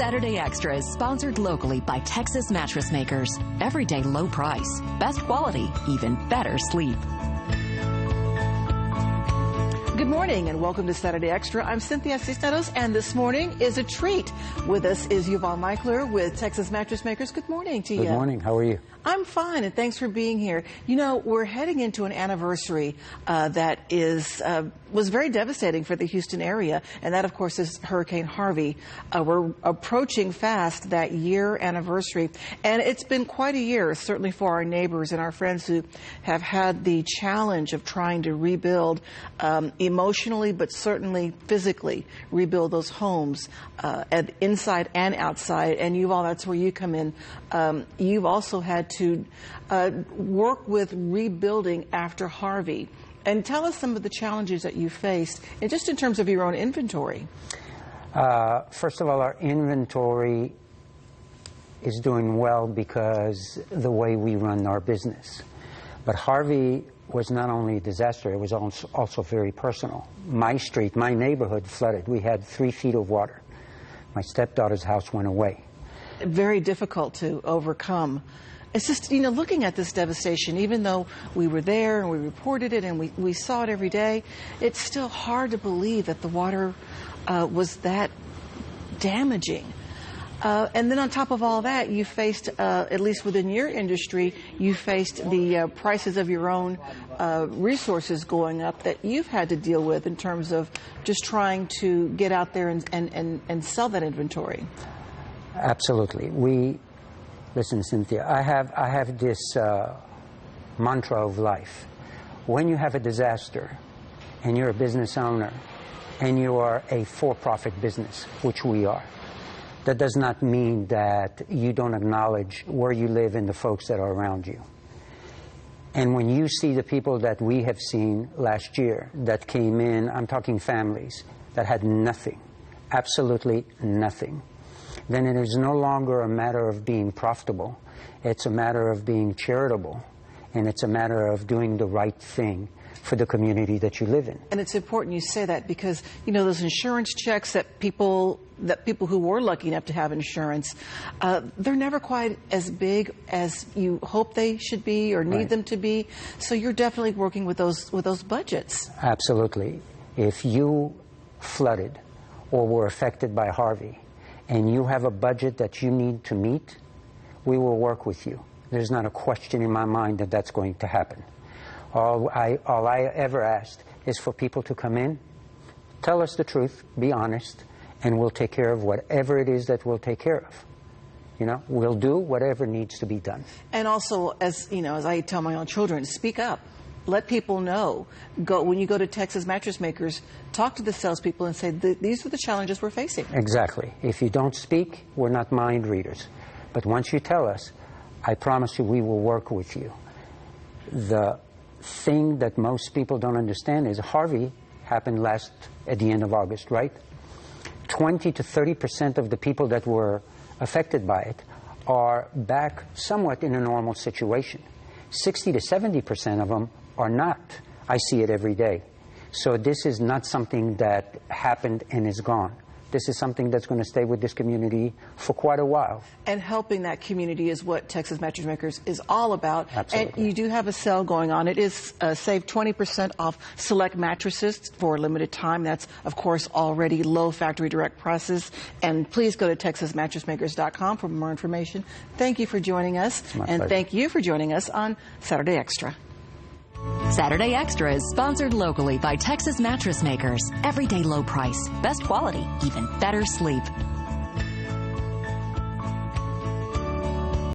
Saturday Extra is sponsored locally by Texas Mattress Makers. Everyday low price, best quality, even better sleep. Good morning and welcome to Saturday Extra. I'm Cynthia Cisneros, and this morning is a treat. With us is Yvonne Michler with Texas Mattress Makers. Good morning to you. Good morning. How are you? I'm fine, and thanks for being here. You know, we're heading into an anniversary that was very devastating for the Houston area, and that, of course, is Hurricane Harvey. We're approaching fast that year anniversary, and it's been quite a year, certainly for our neighbors and our friends who have had the challenge of trying to rebuild emotionally, but certainly physically, rebuild those homes inside and outside. And Yvonne, that's where you come in. You've also had to work with rebuilding after Harvey. And tell us some of the challenges that you faced, and just in terms of your own inventory. First of all, our inventory is doing well because the way we run our business. But Harvey was not only a disaster, it was also very personal. My street, my neighborhood flooded. We had 3 feet of water. My stepdaughter's house went away. Very difficult to overcome. It's just, you know, looking at this devastation, even though we were there and we reported it and we saw it every day, it's still hard to believe that the water was that damaging. And then on top of all that, you faced, at least within your industry, you faced the prices of your own resources going up that you've had to deal with in terms of just trying to get out there and sell that inventory. Absolutely. Listen, Cynthia, I have this mantra of life. When you have a disaster and you're a business owner and you are a for-profit business, which we are, that does not mean that you don't acknowledge where you live and the folks that are around you. And when you see the people that we have seen last year that came in, I'm talking families, that had nothing, absolutely nothing, then it is no longer a matter of being profitable. It's a matter of being charitable, and it's a matter of doing the right thing for the community that you live in. And it's important you say that because, you know, those insurance checks that people who were lucky enough to have insurance, they're never quite as big as you hope they should be or need them to be. So you're definitely working with those budgets. Absolutely. If you flooded or were affected by Harvey and you have a budget that you need to meet, we will work with you. There's not a question in my mind that that's going to happen. All I ever asked is for people to come in, tell us the truth, be honest, and we'll take care of whatever it is that we'll take care of. You know, we'll do whatever needs to be done. And also, as you know, as I tell my own children, speak up. Let people know. When you go to Texas Mattress Makers, talk to the salespeople and say, these are the challenges we're facing. Exactly. If you don't speak, we're not mind readers. But once you tell us, I promise you we will work with you. The thing that most people don't understand is Harvey happened at the end of August, right? 20 to 30% of the people that were affected by it are back somewhat in a normal situation. 60 to 70% of them are not. I see it every day. So this is not something that happened and is gone. This is something that's going to stay with this community for quite a while. And helping that community is what Texas Mattress Makers is all about. Absolutely. And you do have a sale going on. It is save 20% off select mattresses for a limited time. That's, of course, already low factory direct prices. And please go to TexasMattressMakers.com for more information. Thank you for joining us. My and pleasure. Thank you for joining us on Saturday Extra. Saturday Extra is sponsored locally by Texas Mattress Makers. Everyday low price, best quality, even better sleep.